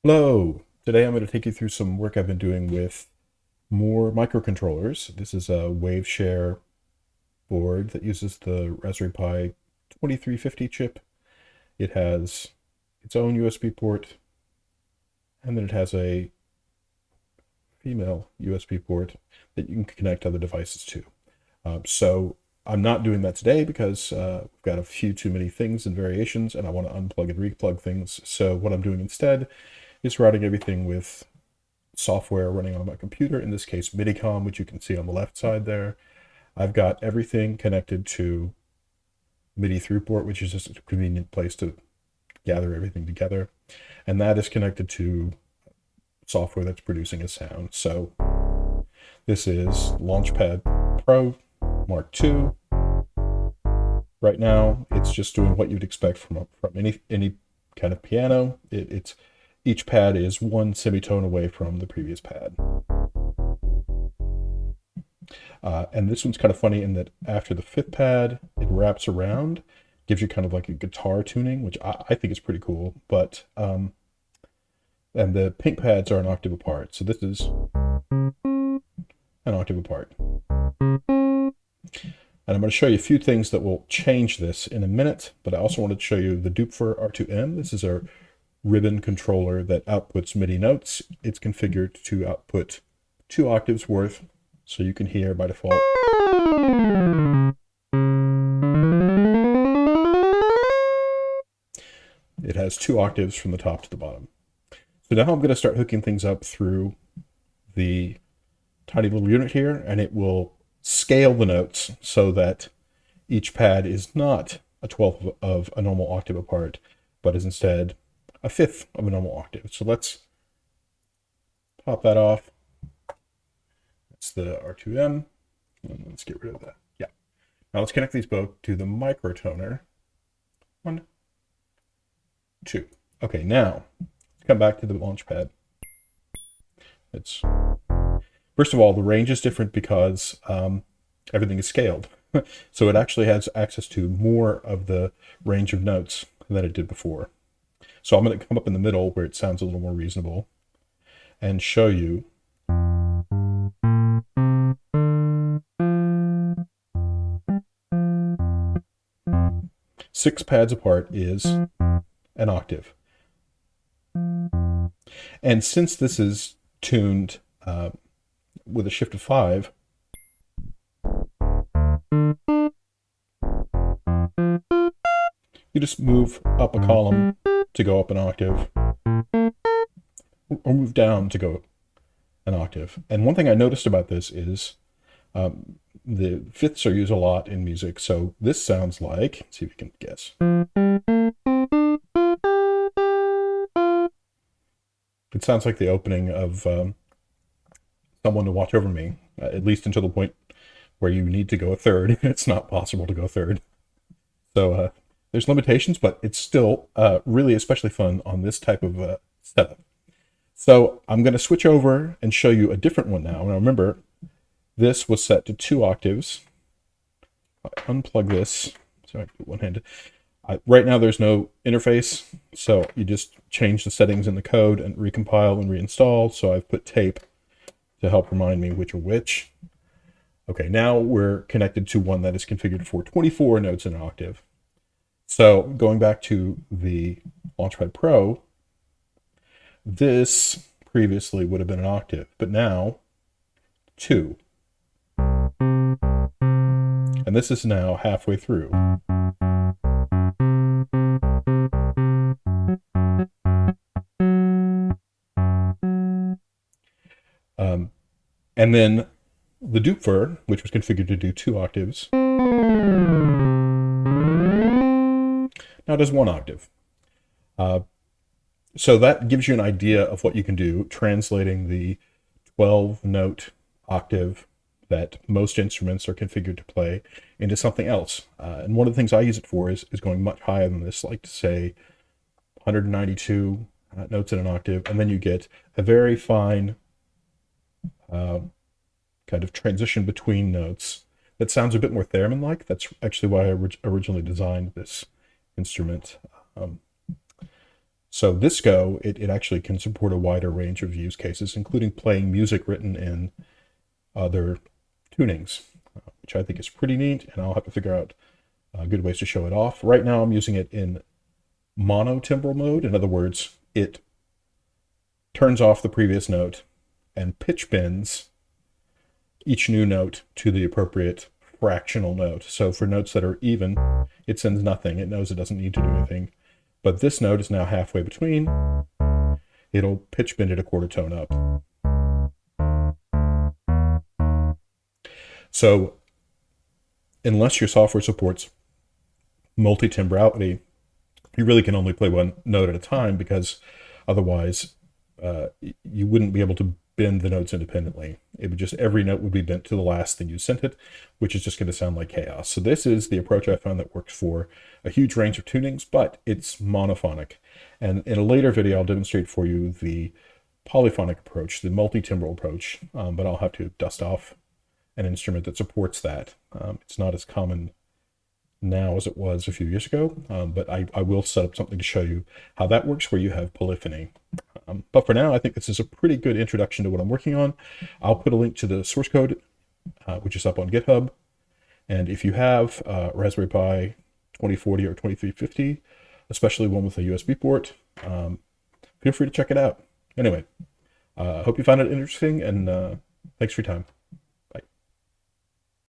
Hello! Today I'm going to take you through some work I've been doing with more microcontrollers. This is a WaveShare board that uses the Raspberry Pi 2350 chip. It has its own USB port, and then it has a female USB port that you can connect other devices to. So I'm not doing that today because we've got a few too many things and variations, and I want to unplug and replug things. So what I'm doing instead is routing everything with software running on my computer, in this case MIDI, which you can see on the left side there. I've got everything connected to MIDI through port, which is just a convenient place to gather everything together. And that is connected to software that's producing a sound. So this is Launchpad Pro Mark II. Right now, it's just doing what you'd expect from any kind of piano. Each pad is one semitone away from the previous pad. And this one's kind of funny in that after the fifth pad, it wraps around, gives you kind of like a guitar tuning, which I think is pretty cool. But and the pink pads are an octave apart, so this is an octave apart. And I'm going to show you a few things that will change this in a minute, but I also wanted to show you the Dupfer R2M. This is our ribbon controller that outputs MIDI notes. It's configured to output 2 octaves worth, so you can hear by default. It has 2 octaves from the top to the bottom. So now I'm going to start hooking things up through the tiny little unit here, and it will scale the notes so that each pad is not a 12th of a normal octave apart, but is instead a 5th of a normal octave. So let's pop that off. That's the R2M. And let's get rid of that. Yeah. Now let's connect these both to the microtoner. 1, 2. Okay, now let's come back to the launch pad. First of all, the range is different because everything is scaled. So it actually has access to more of the range of notes than it did before. So I'm going to come up in the middle where it sounds a little more reasonable and show you. Six pads apart is an octave. And since this is tuned with a shift of 5, you just move up a column to go up an octave, or move down to go an octave. And one thing I noticed about this is the fifths are used a lot in music. So this sounds like, let's see if you can guess. It sounds like the opening of Someone to Watch Over Me, at least until the point where you need to go a third. It's not possible to go third. So there's limitations, but it's still really especially fun on this type of setup. So I'm going to switch over and show you a different one now. Now remember, this was set to 2 octaves. I unplug this, so I can do one-handed. Right now there's no interface, so you just change the settings in the code and recompile and reinstall. So I've put tape to help remind me which are which. Okay, now we're connected to one that is configured for 24 notes in an octave. So going back to the Launchpad Pro, this previously would have been an octave, but now 2. And this is now halfway through. And then the Dupfer, which was configured to do 2 octaves, now does 1 octave. So that gives you an idea of what you can do, translating the 12-note octave that most instruments are configured to play into something else. And one of the things I use it for is going much higher than this, like to say 192 notes in an octave, and then you get a very fine kind of transition between notes that sounds a bit more theremin-like. That's actually why I originally designed this instrument. So this Go, it actually can support a wider range of use cases, including playing music written in other tunings, which I think is pretty neat, and I'll have to figure out good ways to show it off. Right now I'm using it in monotimbral mode. In other words, it turns off the previous note and pitch bends each new note to the appropriate fractional note. So for notes that are even, it sends nothing. It knows it doesn't need to do anything. But this note is now halfway between. It'll pitch bend it a quarter tone up. So unless your software supports multi-timbrality, you really can only play one note at a time, because otherwise you wouldn't be able to bend the notes independently. It would just, every note would be bent to the last thing you sent it, which is just going to sound like chaos. So this is the approach I found that works for a huge range of tunings, but it's monophonic. And in a later video, I'll demonstrate for you the polyphonic approach, the multi-timbral approach, but I'll have to dust off an instrument that supports that. It's not as common now as it was a few years ago, but I will set up something to show you how that works where you have polyphony. But for now, I think this is a pretty good introduction to what I'm working on. I'll put a link to the source code, which is up on GitHub. And if you have Raspberry Pi 2040 or 2350, especially one with a USB port, feel free to check it out. Anyway, I hope you found it interesting, and thanks for your time.